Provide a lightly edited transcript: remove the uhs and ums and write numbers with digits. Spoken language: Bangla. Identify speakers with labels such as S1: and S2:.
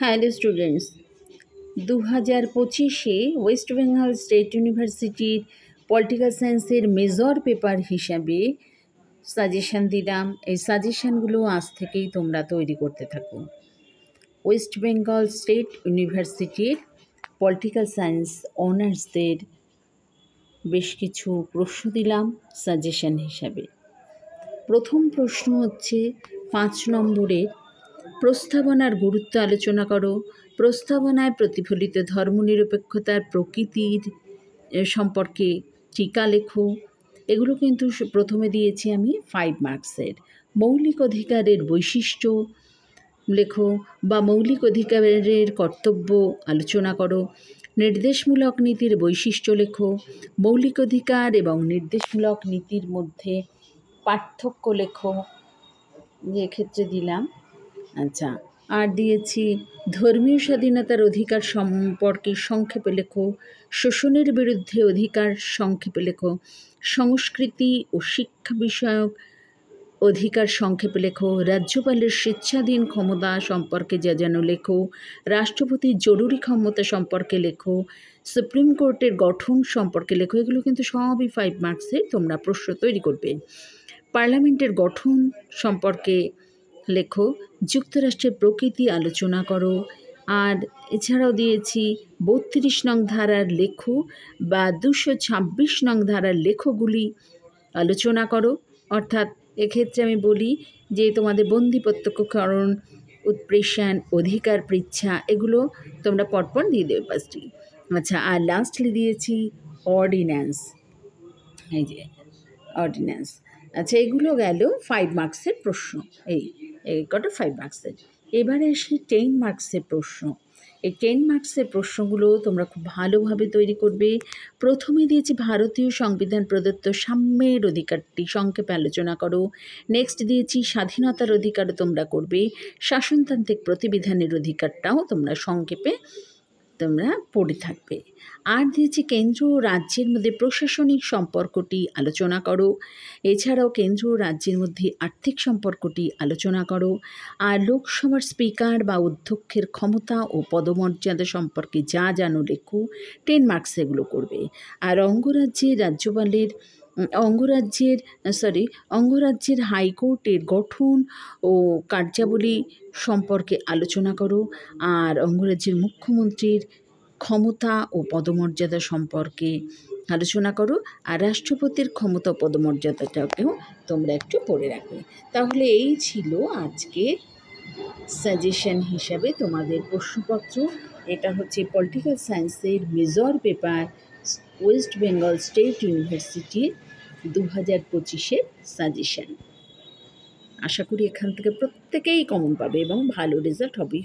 S1: হ্যালো স্টুডেন্টস, 2025-এ ওয়েস্ট বেঙ্গল স্টেট ইউনিভার্সিটির পলিটিক্যাল সায়েন্সের মেজর পেপার হিসাবে সাজেশান দিলাম। এই সাজেশানগুলো আজ থেকেই তোমরা তৈরি করতে থাকো। ওয়েস্ট বেঙ্গল স্টেট ইউনিভার্সিটির পলিটিক্যাল সায়েন্স অনার্সদের বেশ কিছু প্রশ্ন দিলাম সাজেশান হিসাবে। প্রথম প্রশ্ন হচ্ছে 5 নম্বরের, প্রস্তাবনার গুরুত্ব আলোচনা করো। প্রস্তাবনায় প্রতিফলিত ধর্মনিরপেক্ষতার প্রকৃতির সম্পর্কে টিকা লেখো। এগুলো কিন্তু প্রথমে দিয়েছি আমি 5 মার্কসের। মৌলিক অধিকারের বৈশিষ্ট্য লেখো বা মৌলিক অধিকারের কর্তব্য আলোচনা করো। নির্দেশমূলক নীতির বৈশিষ্ট্য লেখো। মৌলিক অধিকার এবং নির্দেশমূলক নীতির মধ্যে পার্থক্য লেখো। এক্ষেত্রে দিলাম। আচ্ছা, আর দিয়েছি ধর্মীয় স্বাধীনতার অধিকার সম্পর্কে সংক্ষেপে লেখো। শোষণের বিরুদ্ধে অধিকার সংক্ষেপে লেখো। সংস্কৃতি ও শিক্ষা বিষয়ক অধিকার সংক্ষেপে লেখো। রাজ্যপালের স্বেচ্ছাধীন ক্ষমতা সম্পর্কে যেন লেখো। রাষ্ট্রপতির জরুরি ক্ষমতা সম্পর্কে লেখো। সুপ্রিম কোর্টের গঠন সম্পর্কে লেখো। এগুলো কিন্তু সবই 5 মার্কসের, তোমরা প্রশ্ন তৈরি করবে। পার্লামেন্টের গঠন সম্পর্কে লেখো। যুক্তরাষ্ট্রের প্রকৃতি আলোচনা করো। আর এছাড়াও দিয়েছি 32 নং ধারার লেখো বা 226 নং ধারার লেখোগুলি আলোচনা করো। অর্থাৎ এক্ষেত্রে আমি বলি যে তোমাদের বন্দি প্রত্যক্ষকরণ, উৎপ্রেষণ, অধিকার পৃচ্ছা এগুলো তোমরা পরপর দিয়ে দেবে পাঁচটি। আচ্ছা, আর লাস্টলি দিয়েছি অর্ডিন্যান্স। এই যে অর্ডিন্যান্স। আচ্ছা, এগুলো গেল 5 মার্কসের প্রশ্ন। এই কটা 5 মার্কসের। এবারে আসি 10 মার্কসের প্রশ্ন। এই 10 মার্কসের প্রশ্নগুলো তোমরা খুব ভালোভাবে তৈরি করবে। প্রথমে দিয়েছি ভারতীয় সংবিধান প্রদত্ত সাম্যের অধিকারটি সংক্ষেপে আলোচনা করো। নেক্সট দিয়েছি স্বাধীনতার অধিকারও তোমরা করবে। শাসনতান্ত্রিক প্রতিবিধানের অধিকারটাও তোমরা সংক্ষেপে তোমরা পড়ে থাকবে। আর দিয়েছি কেন্দ্র ও রাজ্যের মধ্যে প্রশাসনিক সম্পর্কটি আলোচনা করো। এছাড়াও কেন্দ্র ও রাজ্যের মধ্যে আর্থিক সম্পর্কটি আলোচনা করো। আর লোকসভার স্পিকার বা অধ্যক্ষের ক্ষমতা ও পদমর্যাদা সম্পর্কে জানো লেখো। 10 মার্কস এগুলো করবে। আর অঙ্গরাজ্যের হাইকোর্টের গঠন ও কার্যাবলী সম্পর্কে আলোচনা করো। আর অঙ্গরাজ্যের মুখ্যমন্ত্রীর ক্ষমতা ও পদমর্যাদা সম্পর্কে আলোচনা করো। আর রাষ্ট্রপতির ক্ষমতা ও পদমর্যাদাটাকেও তোমরা একটু পড়ে রাখবে। তাহলে এই ছিল আজকে সাজেশন হিসাবে তোমাদের প্রশ্নপত্র। এটা হচ্ছে পলিটিক্যাল সায়েন্সের major paper West Bengal state ইউনিভার্সিটির 2025-এর সাজেশন। আশা করি এখান থেকে প্রত্যেকেই কমন পাবে এবং ভালো রেজাল্ট হবে।